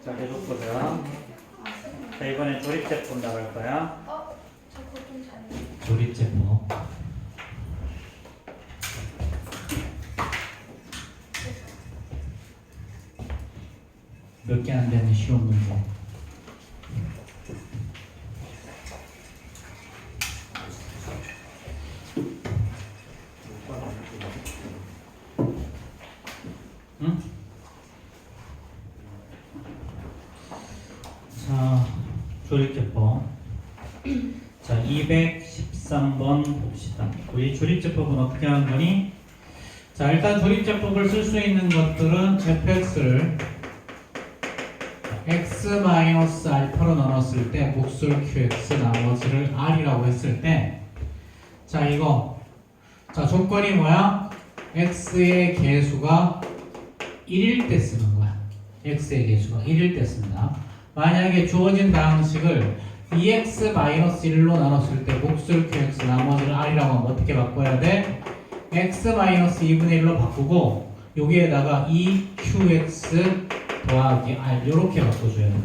자, 계속 보자. 자, 이번엔 조립제품 나갈 거야. 저 그거 좀 잘해요. 조립제법. 몇 개 안 되는 쉬운 문제. 응? 자, 조립제법. 자, 213번 봅시다. 우리 조립제법은 어떻게 하는 거니? 자, 일단 조립제법을 쓸 수 있는 것들은 fx를 x-알파로 나눴을 때 목술 qx 나머지를 r이라고 했을 때, 자, 이거, 자, 조건이 뭐야? x의 개수가 1일 때 쓰는 거야. x의 개수가 1일 때 씁니다. 만약에 주어진 방식을 2x-1로 나눴을 때 목술 qx 나머지를 r이라고 하면 어떻게 바꿔야 돼? x-2분의 1로 바꾸고 여기에다가 2qx 더하기 r 이렇게 바꿔줘야 돼요.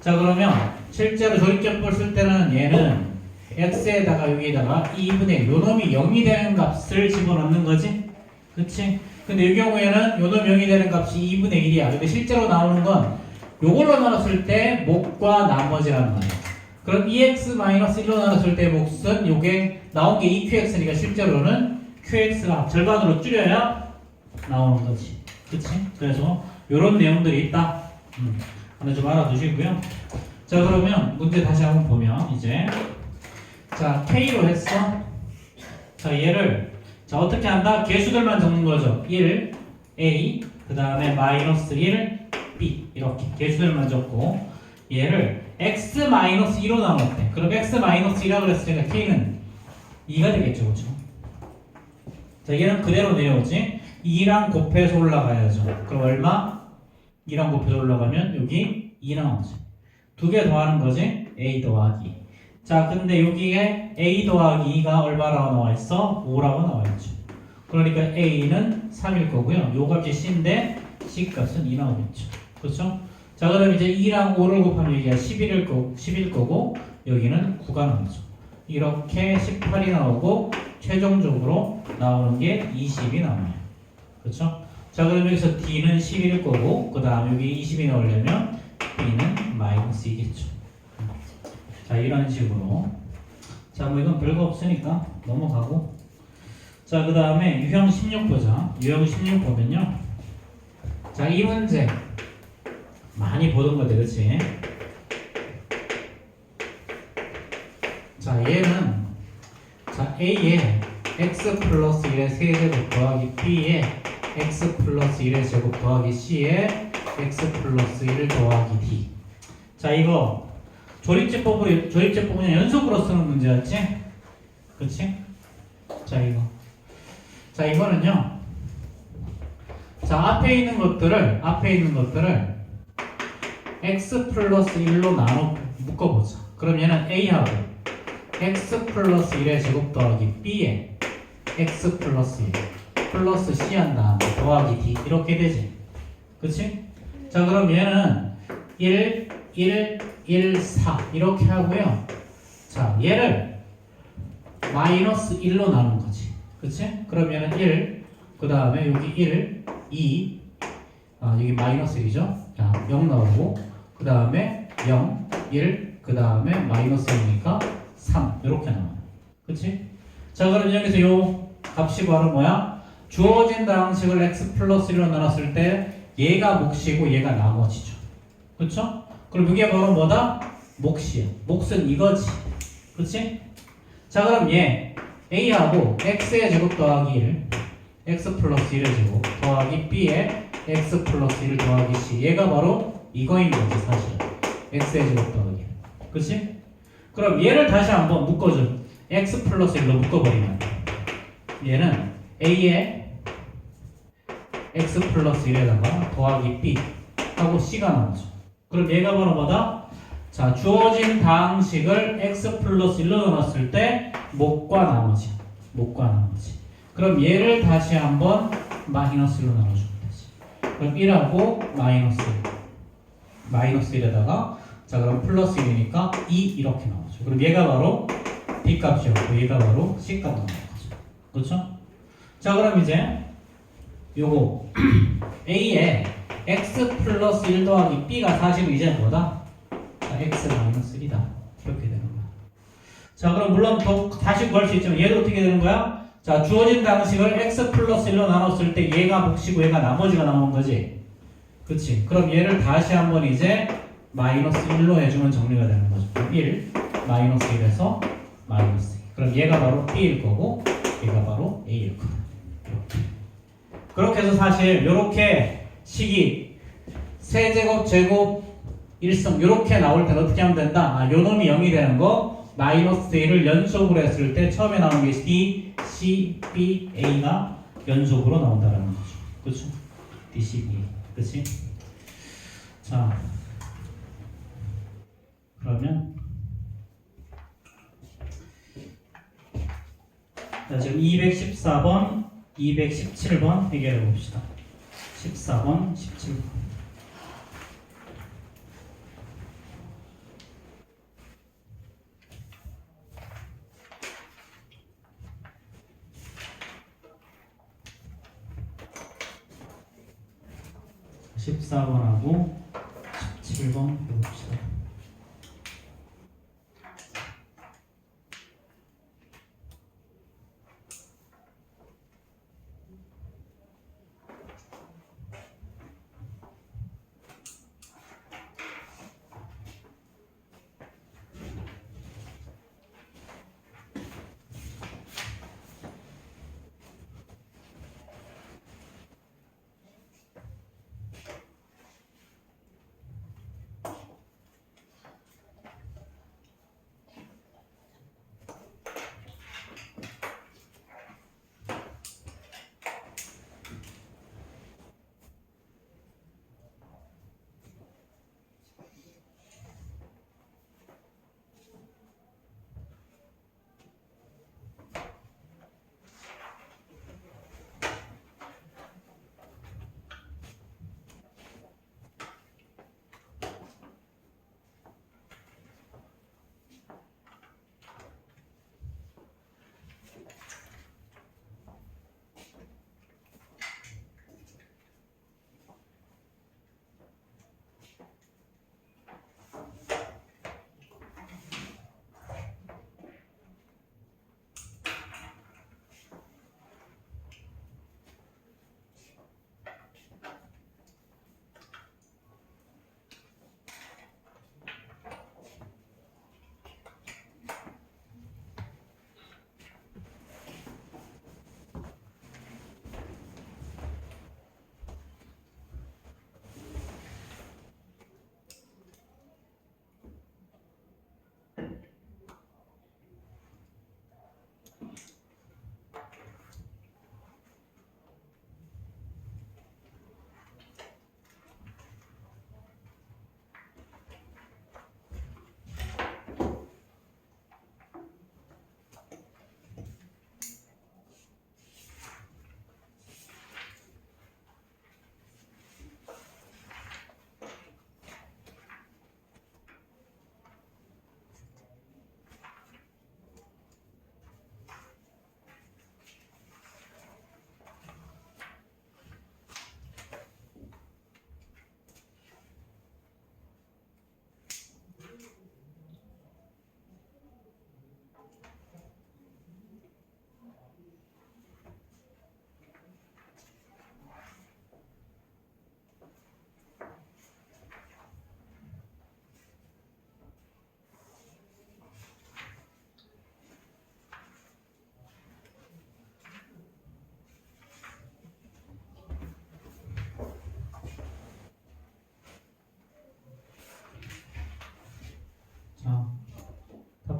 자, 그러면 실제로 조립제법을 쓸 때는 얘는 x에다가 여기에다가 2분의 1 요놈이 0이 되는 값을 집어넣는 거지? 그치? 근데 이 경우에는 요놈 0이 되는 값이 2분의 1이야. 근데 실제로 나오는 건 요걸로 나눴을 때 목과 나머지라는 거예요. 그럼 2x-1로 나눴을 때 몫은 요게 나온 게 2qx니까 실제로는 qx가 절반으로 줄여야 나오는 거지. 그치? 그래서 요런 내용들이 있다. 하나 좀 알아두시고요. 자, 그러면 문제 다시 한번 보면 이제 자, k로 했어. 자, 얘를 자, 어떻게 한다? 개수들만 적는 거죠. 1, a, 그 다음에 마이너스 1, b 이렇게 개수들만 적고 얘를 x-2로 나눴대. 그럼 x-2라 그랬으니까 k는 2가 되겠죠. 그렇죠? 자, 얘는 그대로 내려오지. 2랑 곱해서 올라가야죠. 그럼 얼마? 2랑 곱해서 올라가면 여기 2 나오지. 두 개 더하는 거지. a 더하기. 자, 근데 여기에 a 더하기 2가 얼마라고 나와 있어? 5라고 나와 있죠. 그러니까 a는 3일 거고요. 요 값이 c인데 c 값은 2 나오겠죠. 그렇죠? 자, 그럼 이제 2랑 5를 곱하면 여기가 11일 거고 여기는 9가 나오죠. 이렇게 18이 나오고 최종적으로 나오는 게 20이 나와요. 그렇죠? 자, 그럼 여기서 d는 11일 거고 그 다음 여기 20이 나오려면 b는 마이너스 2겠죠. 자, 이런 식으로. 자, 뭐 이건 별거 없으니까 넘어가고. 자, 그 다음에 유형 16 보자. 유형 16 보면요. 자, 이 문제 많이 보던 거지, 그치? 자, 얘는 자, a에 x 플러스 1의 세제곱 더하기 b에 x 플러스 1의 제곱 더하기 c에 x 플러스 1 더하기 d. 자, 이거 조립제법은 그냥 연속으로 쓰는 문제였지? 그치? 자, 이거. 자, 이거는요. 자, 앞에 있는 것들을 x 플러스 1로 나눠 묶어보자. 그럼 얘는 a하고 x 플러스 1의 제곱 더하기 b에 x 플러스 1 플러스 c 한 다음에 더하기 d 이렇게 되지. 그치? 자, 그럼 얘는 1, 1, 1, 4 이렇게 하고요. 자, 얘를 마이너스 1로 나눈 거지. 그치? 그럼 얘는 1, 그 다음에 여기 1, 2, 여기 마이너스 1이죠? 자, 0 나오고, 그 다음에 0, 1, 그 다음에 마이너스 1이니까 3 이렇게 나와요. 그치? 자, 그럼 여기서 요 값이 바로 뭐야? 주어진 방식을 x 플러스 1로 나눴을 때 얘가 몫이고 얘가 나머지죠. 그쵸? 그럼 이게 바로 뭐다? 몫이야. 몫은 이거지. 그치? 자, 그럼 얘 a하고 x의 제곱 더하기 1 x 플러스 1의 제곱 더하기 b에 x 플러스 1 더하기 c 얘가 바로 이거인 거지 사실. x의 제곱 더하기 1. 그치? 그럼 얘를 다시 한번 묶어줘. x 플러스 1로 묶어버리면 얘는 a에 x 플러스 1에다가 더하기 b 하고 c가 나오죠. 그럼 얘가 바로 뭐다? 자, 주어진 방식을 x 플러스 1로 나눴을 때 목과 나머지. 그럼 얘를 다시 한번 마이너스로 나눠주면 되지. 그럼 1하고 마이너스 1. 마이너스 1에다가 자 그럼 플러스 1이니까 2 이렇게 나오죠. 그럼 얘가 바로 B 값이었고 얘가 바로 C 값 나오는 거죠. 그렇죠? 자 그럼 이제 요거 A에 X 플러스 1 더하기 B가 사실은 이제 뭐다? 자, X 마이너스 1이다. 이렇게 되는 거야. 자 그럼 물론 더 다시 구할 수 있지만 얘도 어떻게 되는 거야? 자 주어진 방식을 X 플러스 1로 나눴을 때 얘가 복시고 얘가 나머지가 나오는 거지. 그치? 그럼 얘를 다시 한번 이제 마이너스 1로 해주면 정리가 되는 거죠. 1 마이너스 1에서 마이너스 2. 그럼 얘가 바로 B일 거고 얘가 바로 A일 거고. 이렇게. 그렇게 해서 사실 이렇게 식이 세제곱, 제곱, 일성 이렇게 나올 때는 어떻게 하면 된다? 아, 요 놈이 0이 되는 거 마이너스 1을 연속으로 했을 때 처음에 나오는 게 D, C, B, A가 연속으로 나온다는 거죠. 그렇죠? D, C, B. 그렇지? 자, 그러면 자, 지금 214번, 217번 해결해 봅시다. 14번, 17번. (14번하고) 17번 해봅시다.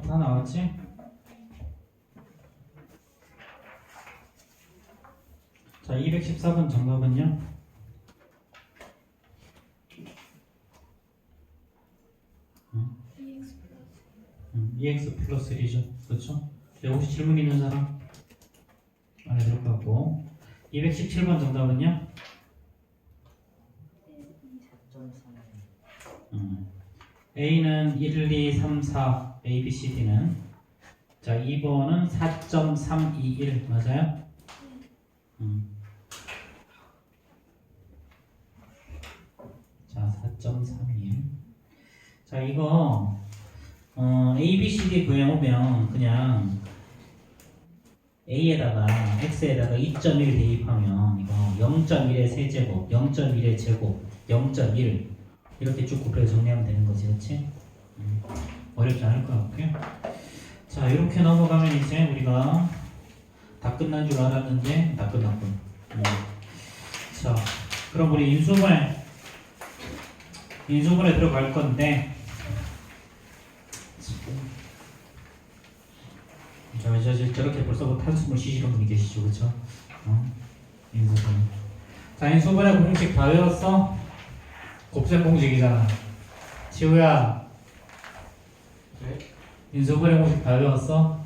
다 나왔지? 자, 214번 정답은요? EX 플러스 1이죠. 그렇죠? 혹시 질문 있는 사람? 안에 들어가고 217번 정답은요? A는 1, 2, 3, 4 A, B, C, D는 자 2번은 4.321 맞아요? 자 4.31 자 이거 A, B, C, D 구해오면 그냥 A에다가 X에다가 2.1 대입하면 이거 0.1의 세제곱, 0.1의 제곱, 0.1 이렇게 쭉 곱해서 정리하면 되는 거지, 그렇지? 어렵지 않을 것 같고요. 자 이렇게 넘어가면 이제 우리가 다 끝난 줄 알았는데 다 끝났군. 자 그럼 우리 인수분해 들어갈 건데 저렇게 벌써부터 한숨을 쉬시는 분이 계시죠, 그렇죠? 인수분해. 자, 인수분해 공식 다 외웠어? 곱셈 공식이잖아. 지우야. 네? 인수분해 공식 다 외웠어?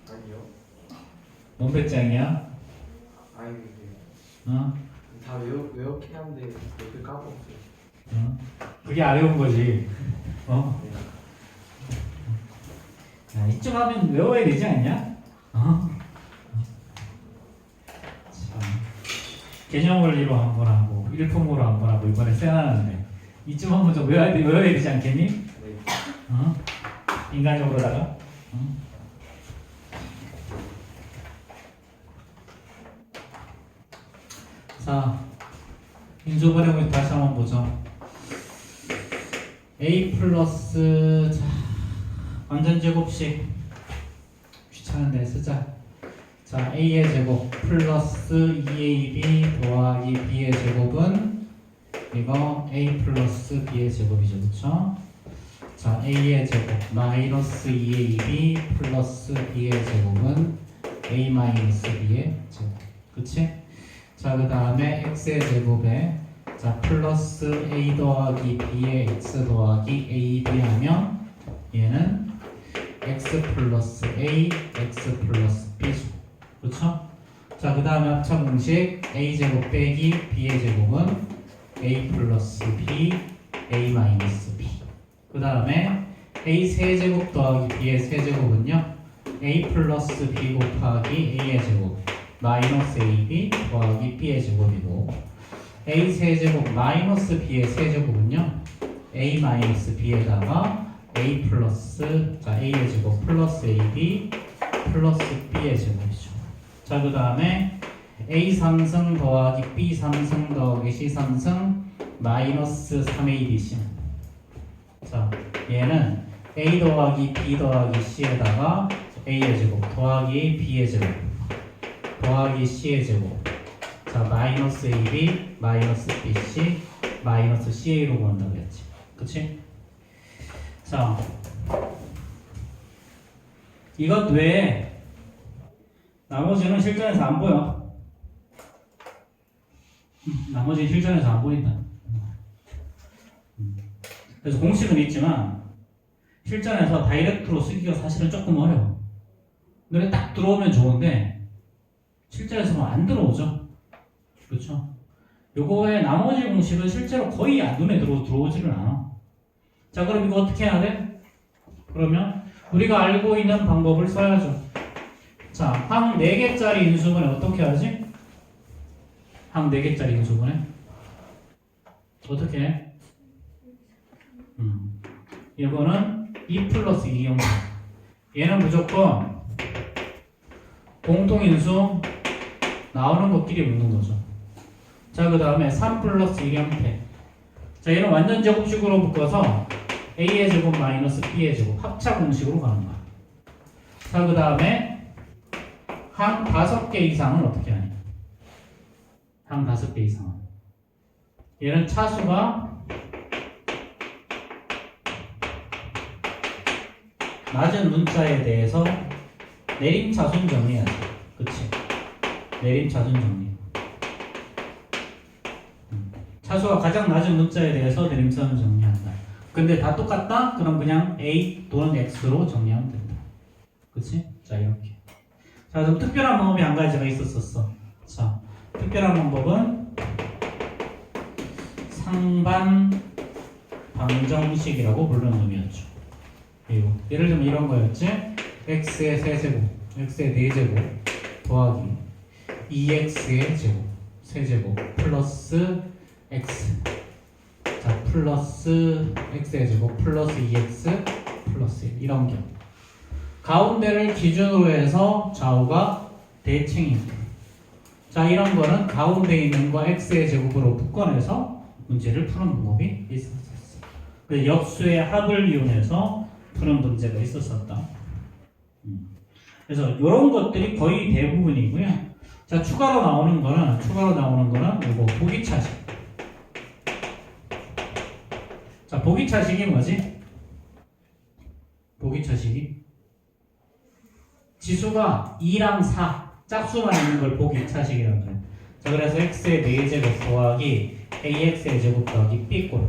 아니요. 뭔 배짱이야? 아니 어? 외웠긴 한데 몇개 까먹었어요. 그게 안 외운 거지. 어? 네. 야, 이쯤 하면 외워야 되지 않냐? 참. 개념 원리로 한 번 하고 일품으로 한 번 하고 이번에 세나는데 이쯤 한번 좀 외워야 되지 않겠니? 네. 인간적으로다가. 자, 인수분해 공식 다시 한번 보죠. A 플러스 자, 완전 제곱식 귀찮은데 쓰자. 자 A의 제곱 플러스 2AB 더하기 B의 제곱은 이거 A 플러스 B의 제곱이죠, 그쵸? 자 A의 제곱 마이너스 2AB 플러스 B의 제곱은 A 마이너스 B의 제곱, 그치? 자 그 다음에 X의 제곱에 자 플러스 A 더하기 B의 X 더하기 AB 하면 얘는 X 플러스 A, X 플러스 B죠. 그렇죠? 자, 그 다음에 합차 공식 A제곱 빼기 B의 제곱은 A 플러스 B, A 마이너스 B. 그 다음에 A 세제곱 더하기 B의 세제곱은요 A 플러스 B 곱하기 A의 제곱 마이너스 AB 더하기 B의 제곱이고 A 세제곱 마이너스 B의 세제곱은요 A 마이너스 B에다가 A 플러스 자 A의 제곱 플러스 AB 플러스 B의 제곱이죠. 자 그 다음에 A 3승 더하기 B 3승 더하기 C 3승 마이너스 3ABC. 자 얘는 A 더하기 B 더하기 C에다가 A의 제곱 더하기 B의 제곱 더하기 C의 제곱 자 마이너스 AB 마이너스 BC 마이너스 CA로 구한다고 그랬지, 그치? 자 이것 외에 나머지는 실전에서 안 보여. 나머지는 실전에서 안 보인다. 그래서 공식은 있지만 실전에서 다이렉트로 쓰기가 사실은 조금 어려워. 눈에 딱 들어오면 좋은데 실전에서는 안 들어오죠. 그렇죠? 요거의 나머지 공식은 실제로 거의 눈에 들어오지를 않아. 자 그럼 이거 어떻게 해야 돼? 그러면 우리가 알고 있는 방법을 써야죠. 자, 항 4개짜리 인수분해 어떻게 하지? 항 4개짜리 인수분해 어떻게 해? 이거는 2 플러스 2 형태. 얘는 무조건 공통인수 나오는 것끼리 묶는 거죠. 자, 그 다음에 3 플러스 1 형태. 자, 얘는 완전 제곱식으로 묶어서 A의 제곱 마이너스 B의 제곱 합차 공식으로 가는 거야. 자, 그 다음에 항 5개 이상은 어떻게 하냐? 항 5개 이상은 얘는 차수가 낮은 문자에 대해서 내림차순 정리해야 돼. 그치? 내림차순 정리. 차수가 가장 낮은 문자에 대해서 내림차순 정리한다. 근데 다 똑같다? 그럼 그냥 A 또는 X로 정리하면 된다. 그치? 자, 이렇게. 자, 좀 특별한 방법이 한 가지가 있었었어. 자, 특별한 방법은 상반 방정식이라고 부르는 놈이었죠. 그리고 예를 들면 이런 거였지. x의 세제곱, x의 네제곱 더하기 2x의 제곱, 세제곱 플러스 x. 자, 플러스 x의 제곱 플러스 2x 플러스 1 이런 경우. 가운데를 기준으로 해서 좌우가 대칭입니다. 자, 이런 거는 가운데 있는 거 x의 제곱으로 묶어내서 문제를 푸는 방법이 있었어요. 그 역수의 합을 이용해서 푸는 문제가 있었었다. 그래서 이런 것들이 거의 대부분이고요. 자, 추가로 나오는 거는 이거 보기차식. 자, 보기차식이 뭐지? 보기차식이 지수가 2랑 4 짝수만 있는 걸 보기차식이라고 해요. 자, 그래서 x의 4제곱 더하기 ax의 제곱 더하기 b꼴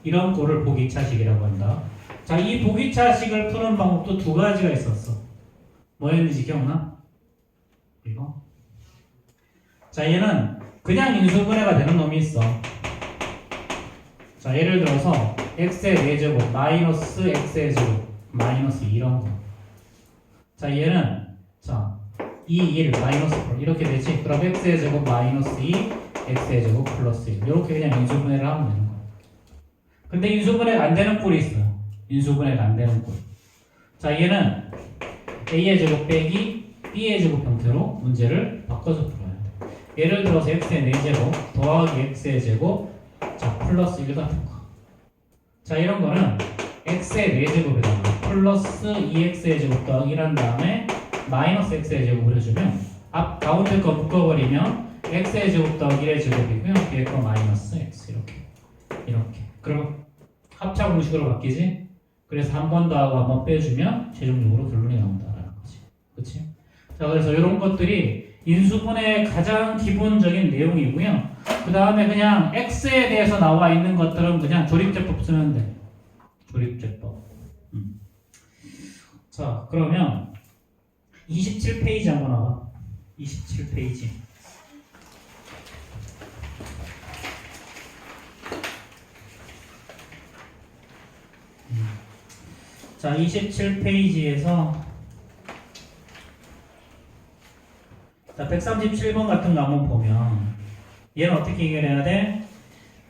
이런 꼴을 보기차식이라고 한다. 자, 이 보기차식을 푸는 방법도 두 가지가 있었어. 뭐였는지 기억나? 이거. 자, 얘는 그냥 인수분해가 되는 놈이 있어. 자, 예를 들어서 x의 4제곱 마이너스 x의 제곱 마이너스 이런 거. 자, 얘는 자 2, 1, 마이너스 8 이렇게 되지. 그럼 x의 제곱 마이너스 2, x의 제곱 플러스 1 이렇게 그냥 인수분해를 하면 되는 거야. 근데 인수분해가 안 되는 꼴이 있어요. 인수분해가 안 되는 꼴. 자, 얘는 a의 제곱 빼기 b의 제곱 형태로 문제를 바꿔서 풀어야 돼. 예를 들어서 x의 4제곱 더하기 x의 제곱 자 플러스 1 같은 거. 자, 이런 거는 x의 4제곱에다가 플러스 2x의 제곱 더하기 1한 다음에 마이너스 x의 제곱을 해주면 앞 가운데 거 묶어버리면 x의 제곱 더하기 1의 제곱이고요. 뒤에 거 마이너스 x 이렇게. 그러면 합차 공식으로 바뀌지? 그래서 한 번 더 하고 한 번 빼주면 최종적으로 결론이 나온다라는 거지. 그치? 자, 그래서 이런 것들이 인수분해의 가장 기본적인 내용이고요. 그 다음에 그냥 x에 대해서 나와 있는 것들은 그냥 조립제법 쓰면 돼. 조립제법. 자, 그러면 27페이지 한번 와봐. 27페이지. 자, 27페이지에서 자, 137번 같은 거 한번 보면 얘는 어떻게 해결해야 돼?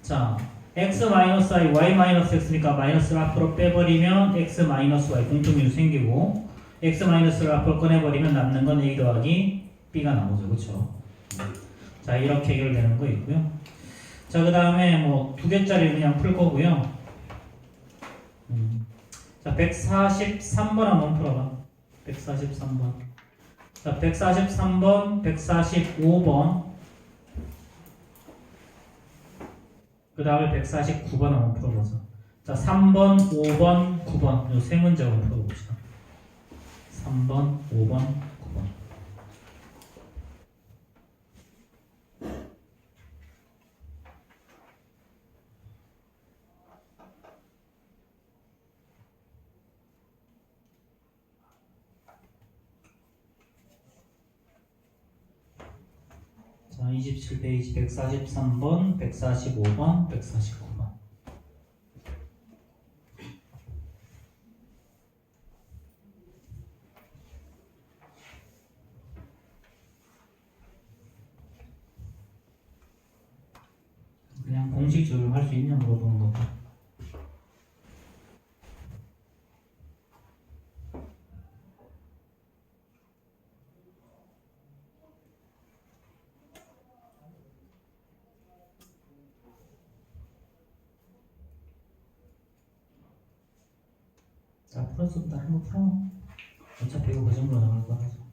자, x-i, y-x니까 마이너스를 앞으로 빼버리면 x-y 공통인수 생기고 x-를 앞으로 꺼내버리면 남는 건 a 더하기 b가 나오죠. 그쵸? 자, 이렇게 해결되는 거 있고요. 자, 그 다음에 뭐 2개짜리 그냥 풀 거고요. 자, 143번 한번 풀어봐. 143번. 자, 143번, 145번. 그 다음에 149번 한번 풀어보자. 자, 3번, 5번, 9번. 이 세 문제 한번 풀어봅시다. 3번, 5번, 9번. 자, 27페이지 143번, 145번, 149번. 그냥 공식 적용할 수 있냐 물어보는 거고. 자, 풀었으면 다른 거 풀어. 어차피 이거 그 정도 나갈 거라서.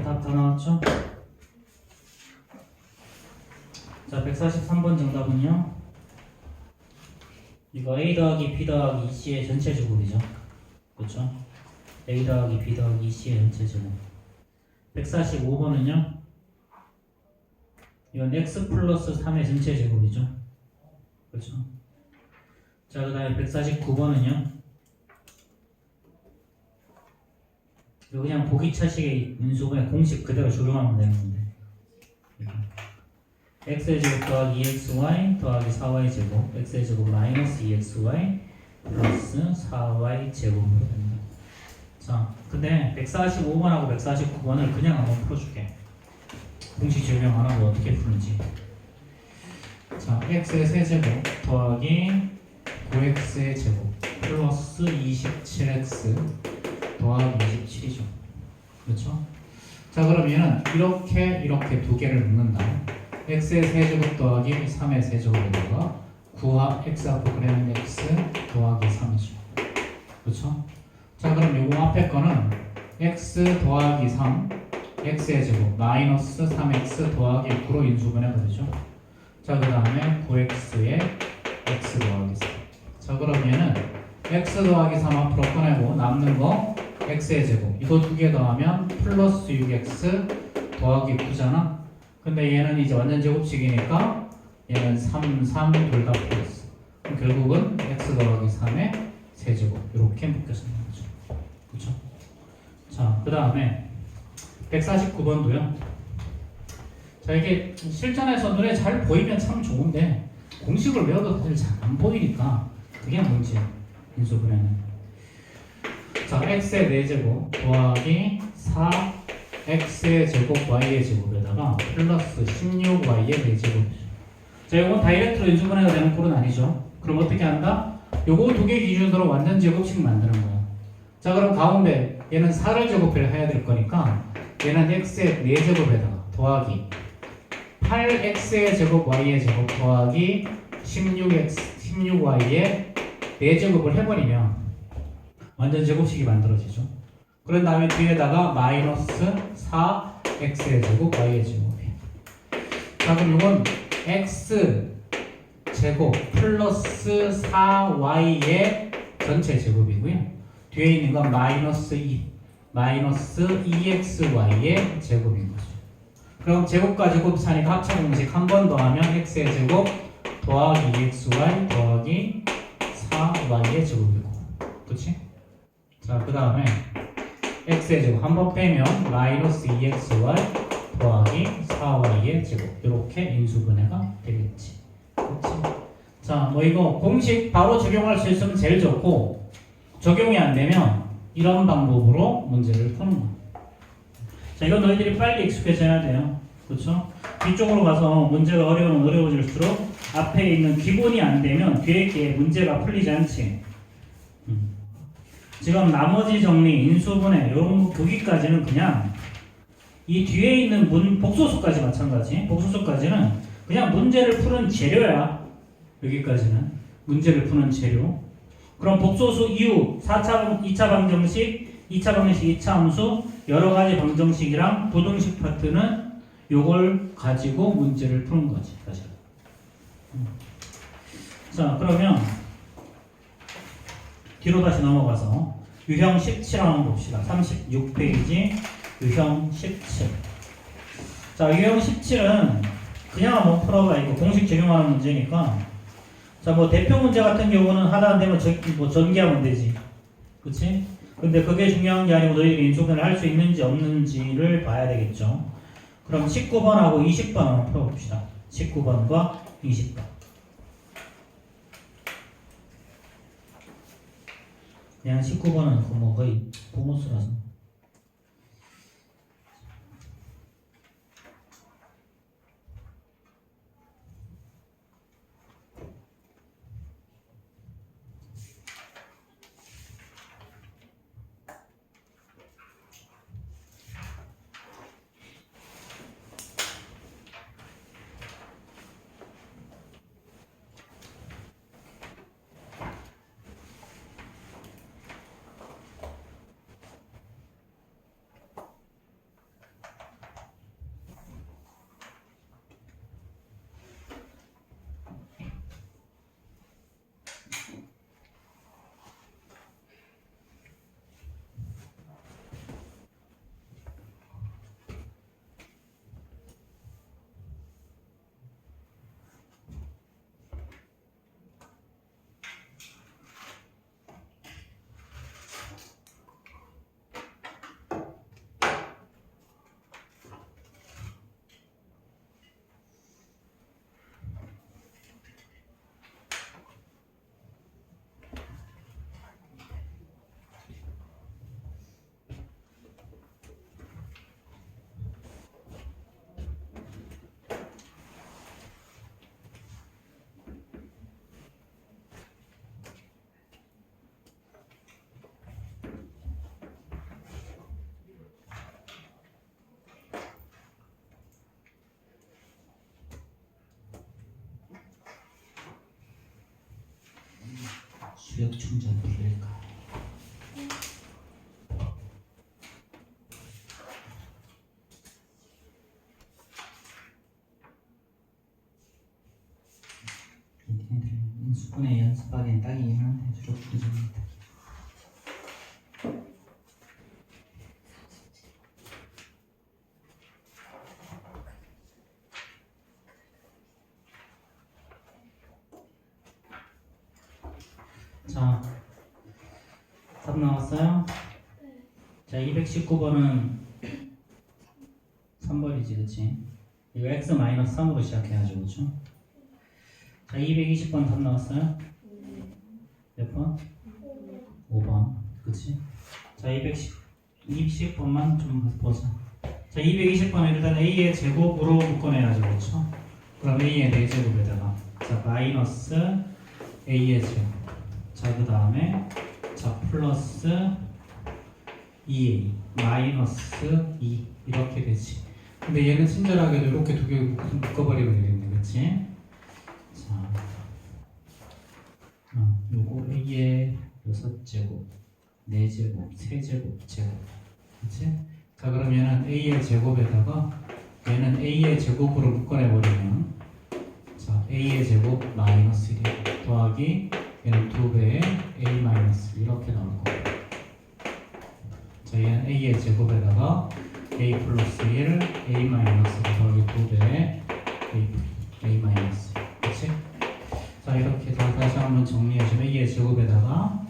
답 다 나왔죠? 자, 143번 정답은요. 이거 A 더하기 B 더하기 C의 전체 제곱이죠. 그렇죠? A 더하기 B 더하기 C의 전체 제곱. 145번은요. 이건 X 플러스 3의 전체 제곱이죠. 그렇죠? 자, 그 다음에 149번은요. 이거 그냥 보기차식의 인수분해 공식 그대로 적용하면 되는 건데. x의 제곱 더하기 2xy 더하기 4y 제곱 x의 제곱 마이너스 2xy 플러스 4y 제곱으로 됩니다. 자, 근데 145번하고 149번을 그냥 한번 풀어줄게. 공식 적용 안 하고 어떻게 푸는지. 자, x의 세제곱 더하기 9x의 제곱 플러스 27x 더하기 27이죠. 그렇죠? 자, 그러면은 이렇게 두 개를 묶는다. x의 세제곱 더하기 3의 세제곱에다가 9와 x 앞으로 그래는 x 더하기 3이죠. 그렇죠? 자, 그럼 요거 앞에 거는 x 더하기 3 x의 제곱 마이너스 3x 더하기 9로 인수분해가 되죠. 자, 그 다음에 9x에 x 더하기 3. 자, 그러면은 x 더하기 3 앞으로 꺼내고 남는 거 x의 제곱 이거 두 개 더하면 플러스 6x 더하기 9잖아. 근데 얘는 이제 완전 제곱식이니까 얘는 3, 3 둘 다 플러스. 그럼 결국은 x 더하기 3의 세제곱 이렇게 묶여서 있는 거죠. 그렇죠? 자, 그 다음에 149번도요. 자, 이게 실전에서 눈에 잘 보이면 참 좋은데 공식을 외워도 사실 잘 안 보이니까 그게 문제야. 인수분해는. 자, x의 4제곱 더하기 4x의 제곱 y의 제곱에다가 플러스 16y의 4제곱. 자, 이건 다이렉트로 인수분해가 되는 꼴은 아니죠. 그럼 어떻게 한다? 요거 두 개 기준으로 완전 제곱식 만드는 거야. 자, 그럼 가운데 얘는 4를 제곱을 해야 될 거니까 얘는 x의 4제곱에다가 더하기 8x의 제곱 y의 제곱 더하기 16y의 4제곱을 해버리면 완전 제곱식이 만들어지죠. 그런 다음에 뒤에다가 마이너스 4x의 제곱 y의 제곱이에요. 자, 그럼 이건 x 제곱 플러스 4y의 전체 제곱이고요. 뒤에 있는 건 마이너스 2xy의 제곱인 거죠. 그럼 제곱과 제곱 차니까 합차 공식 한 번 더하면 x의 제곱 더하기 2xy 더하기 4y의 제곱이고, 그렇지? 자, 그 다음에 x의 제곱 한 번 빼면 마이너스 2xy 더하기 4y의 제곱 이렇게 인수분해가 되겠지. 그렇지? 자, 뭐 이거 공식 바로 적용할 수 있으면 제일 좋고 적용이 안 되면 이런 방법으로 문제를 푸는 거야. 자, 이건 너희들이 빨리 익숙해져야 돼요. 그렇죠? 뒤쪽으로 가서 문제가 어려우면 어려워질수록 앞에 있는 기본이 안 되면 뒤에 게 문제가 풀리지 않지. 지금 나머지 정리, 인수분해 이런 거기까지는 그냥 이 뒤에 있는 복소수까지 마찬가지. 복소수까지는 그냥 문제를 푸는 재료야. 여기까지는 문제를 푸는 재료. 그럼 복소수 이후 4차, 2차 방정식, 2차 방정식, 2차 함수 여러 가지 방정식이랑 부등식 파트는 요걸 가지고 문제를 푸는 거지, 사실. 자, 그러면 뒤로 다시 넘어가서 유형 17 한번 봅시다. 36페이지 유형 17. 자, 유형 17은 그냥 한번 풀어봐. 이거 공식 적용하는 문제니까. 자, 뭐 대표 문제 같은 경우는 하다 안 되면 전개하면 되지. 그치? 근데 그게 중요한 게 아니고 너희들이 인수분해를 할 수 있는지 없는지를 봐야 되겠죠. 그럼 19번하고 20번 한번 풀어봅시다. 19번과 20번. 그냥 19번은 뭐 거의 보너스라서. 주역 충전 풀릴까? 얘네들 인수분해 연습하기엔 딱이긴 한데 주력 충전입니다. 자, 답 나왔어요? 자, 219번은 3번이지, 그치? 이거 x-3으로 시작해야죠, 그쵸? 자, 220번 답 나왔어요? 몇 번? 5번, 그치? 자, 210번만 좀 보자. 자, 220번은 일단 a의 제곱으로 묶어내야죠, 그쵸? 그럼 a의 4제곱에다가 자, 마이너스 a의 제곱. 자, 그 다음에 자 플러스 2a 마이너스 2 이렇게 되지. 근데 얘는 친절하게도 이렇게 두 개 묶어버리면 되겠네, 그치? 자, 요거 a의 6제곱 4제곱 3제곱 제곱, 그치? 자, 그럼 얘는 a의 제곱에다가 얘는 a의 제곱으로 묶어내버리면 자 a의 제곱 마이너스 1 더하기 얘는 2배의 a 마이너스 이렇게 나올 거고, 자 얘는 a의 제곱에다가 a 플러스 1 a 마이너스 더하기 2배의 a 마이너스, 그치? 자 이렇게 다시 한번 정리해주면 a의 제곱에다가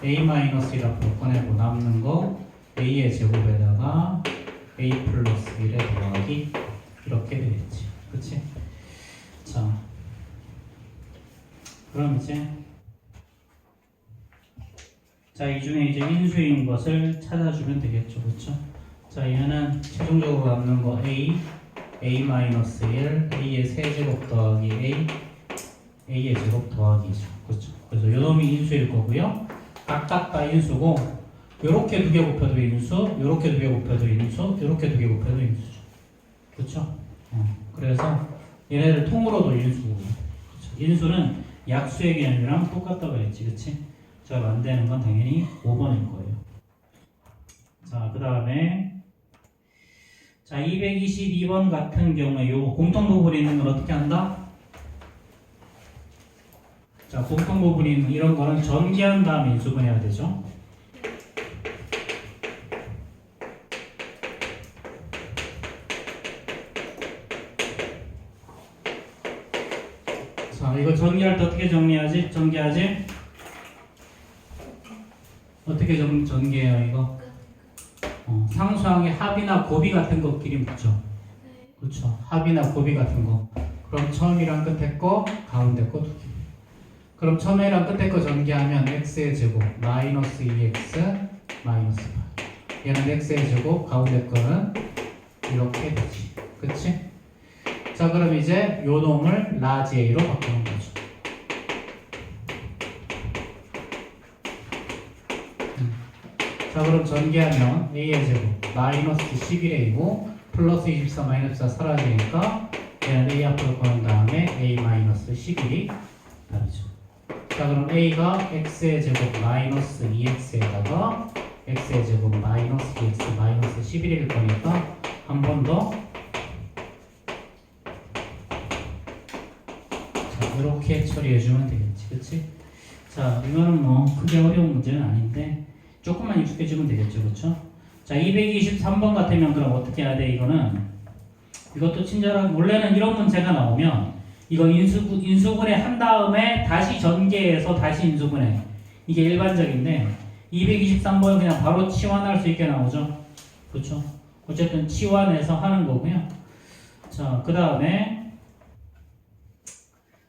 a 마이너스 1 앞으로 꺼내고 남는 거 a의 제곱에다가 a 플러스 1에 더하기 이렇게 되겠지, 그치? 자 그럼 이제 자, 이 중에 이제 인수인 것을 찾아주면 되겠죠, 그렇죠? 자, 얘는 최종적으로 남는 거 a-1, a의 세제곱 더하기 a의 제곱 더하기죠, 그렇죠? 그래서 요놈이 인수일 거고요. 각각 다 인수고, 요렇게 두 개 곱해도 인수, 요렇게 두 개 곱해도 인수, 요렇게 두 개 곱해도 인수죠, 그렇죠? 그래서 얘네들 통으로도 인수고, 그렇죠? 인수는 약수의 개념이랑 똑같다고 했지, 그렇지? 자, 만드는 건 당연히 5번일 거예요. 자, 그 다음에 자, 222번 같은 경우에 요 공통 부분이 있는 걸 어떻게 한다? 자, 공통 부분이 있는 이런 거는 전개한 다음에 인수분해야 되죠. 자, 이거 전개할 때 어떻게 정리하지? 전개하지? 어떻게 전개해요 이거? 상수항의 합이나 곱이 같은 것끼리 붙죠. 그렇죠. 합이나 곱이 같은 거. 그럼 처음이랑 끝에 거, 가운데 거 두 개. 그럼 처음이랑 끝에 거 전개하면 x의 제곱 마이너스 2x 마이너스 8. 얘는 x의 제곱, 가운데 거는 이렇게 되지. 그치? 자, 그럼 이제 요 놈을 라지 a로 바꾸는 거죠. 자, 그럼 전개하면 a의 제곱 마이너스 11a고 플러스 24 마이너스 4 사라지니까 얘는 a 앞으로 꺼낸 다음에 a 마이너스 11이 다르죠. 자, 그럼 a가 x의 제곱 마이너스 2x에다가 x의 제곱 마이너스 2x 마이너스 11일 거니까 한 번 더 자, 이렇게 처리해주면 되겠지, 그치? 자, 이거는 뭐 크게 어려운 문제는 아닌데 조금만 익숙해지면 되겠죠, 그렇죠? 자, 223번 같으면 그럼 어떻게 해야 돼? 이것도 친절하게 원래는 이런 문제가 나오면 이거 인수분해 한 다음에 다시 전개해서 다시 인수분해 이게 일반적인데 223번은 그냥 바로 치환할 수 있게 나오죠, 그렇죠? 어쨌든 치환해서 하는 거고요. 자, 그 다음에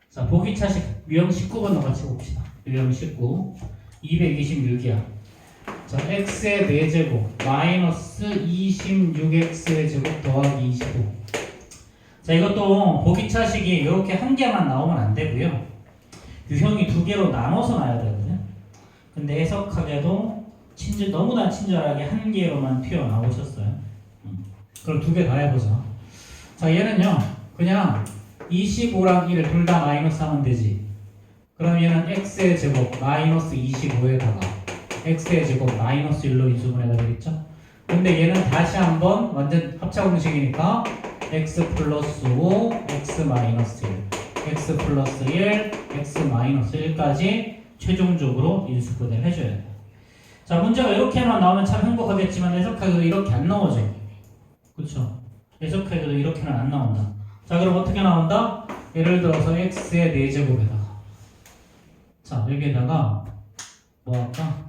자 보기차식 유형 19번 같이 봅시다. 유형 19 226이야. 자, x의 4제곱 마이너스 26x의 제곱 더하기 25. 자, 이것도 보기차식이 이렇게 한 개만 나오면 안 되고요. 유형이 두 개로 나눠서 놔야 되거든요. 근데 해석하게도 너무나 친절하게 한 개로만 튀어나오셨어요. 그럼 두 개 다 해보자. 자, 얘는요 그냥 25랑 1을 둘 다 마이너스 하면 되지. 그럼 얘는 x의 제곱 마이너스 25에다가 x의 제곱 마이너스 1로 인수분해가 되겠죠? 근데 얘는 다시 한번 완전 합차 공식이니까 x 플러스 5, x 마이너스 1, x 플러스 1, x 마이너스 1까지 최종적으로 인수분해를 해줘야 돼요. 자, 문제가 이렇게만 나오면 참 행복하겠지만 해석하기도 이렇게 안 나오죠. 그쵸? 해석하기도 이렇게는 안 나온다. 자, 그럼 어떻게 나온다? 예를 들어서 x의 4제곱에다가 자, 여기에다가 뭐 할까?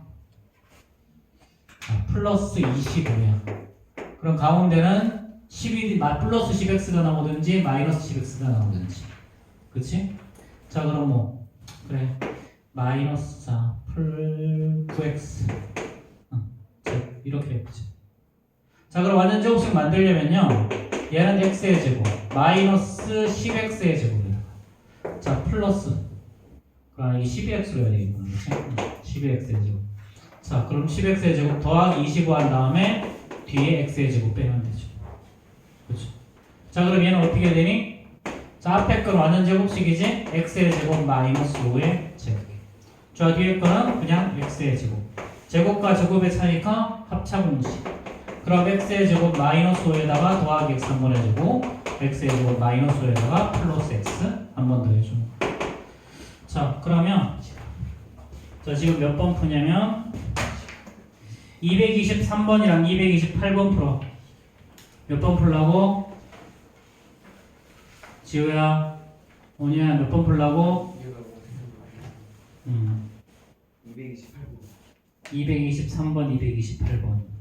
플러스 25야. 그럼 가운데는 12, 플러스 10x가 나오든지 마이너스 10x가 나오든지. 그치? 자, 그럼 뭐 그래 마이너스 4 풀 9x 이렇게 해보자. 자, 그럼 완전 제곱식 만들려면요 얘는 x의 제곱 마이너스 10x의 제곱이다. 자, 플러스 그럼 이게 12x로 해야 되겠구나. 그치? 12x의 제곱. 자, 그럼 10x의 제곱 더하기 25 한 다음에 뒤에 x의 제곱 빼면 되죠. 그렇죠? 자, 그럼 얘는 어떻게 되니? 자, 앞에 건 완전 제곱식이지? x의 제곱 마이너스 5의 제곱. 자, 뒤에 거는 그냥 x의 제곱. 제곱과 제곱의 차이니까 합차 공식. 그럼 x의 제곱 마이너스 5에다가 더하기 x 한 번 해주고 x의 제곱 마이너스 5에다가 플러스 x 한 번 더 해주고. 자, 그러면 자, 지금 몇 번 푸냐면 223번이랑 228번 풀어. 몇 번 풀라고? 지우야, 오니야 몇 번 풀라고? 이해가 못 228번 223번, 228번.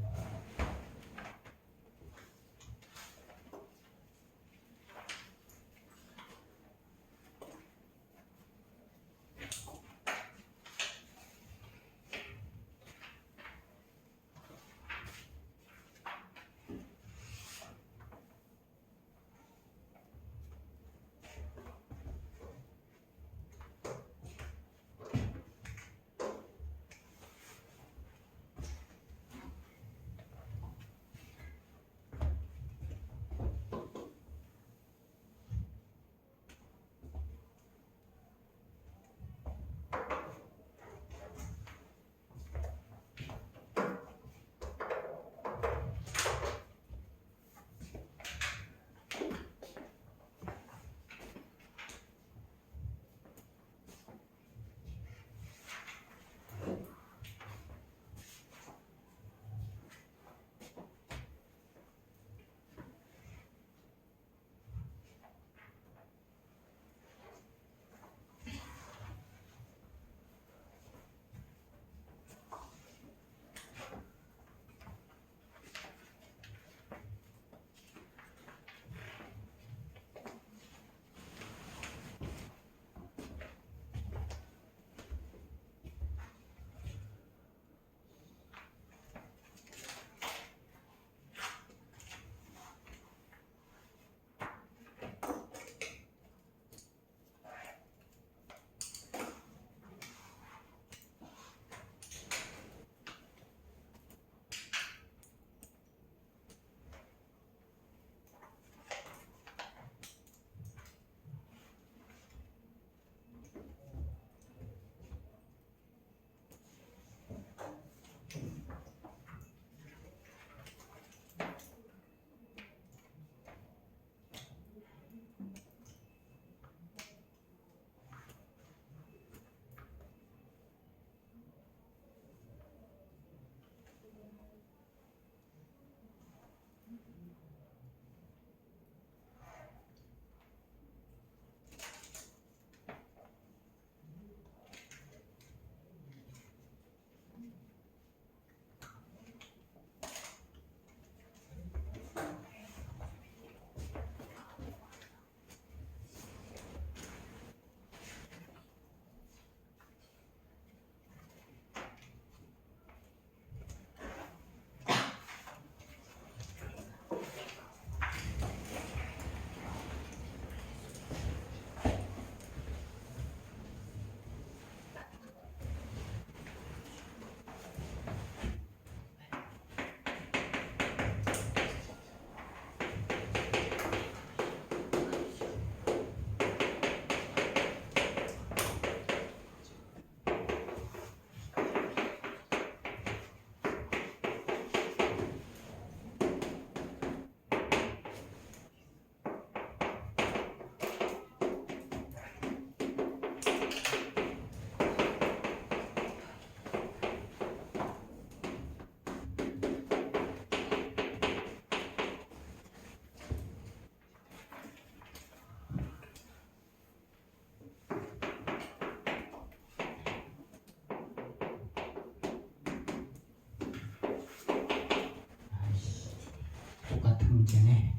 문제네.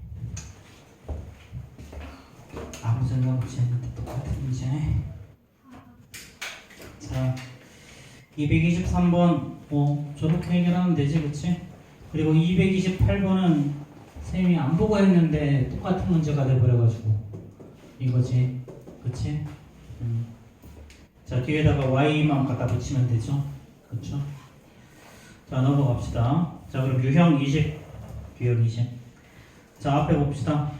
아무 생각 없이 했는데 똑같은 문제네. 자, 223번 저렇게 해결하면 되지, 그치? 그리고 228번은 쌤이 안 보고 했는데 똑같은 문제가 돼버려가지고 이거지, 그치? 자, 뒤에다가 y만 갖다 붙이면 되죠, 그쵸? 자, 넘어갑시다. 자, 그럼 유형 20, 유형 20. 자, 앞에 봅시다.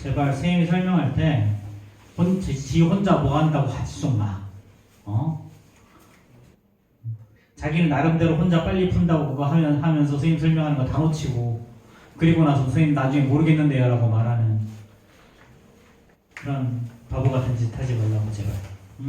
제발 선생님이 설명할 때 지 혼자 뭐 한다고 하지 좀 마. 자기는 나름대로 혼자 빨리 푼다고 그거 하면서 선생님 설명하는 거 다 놓치고 그리고 나서 선생님 나중에 모르겠는데요 라고 말하는 그런 바보 같은 짓 하지 말라고 제발.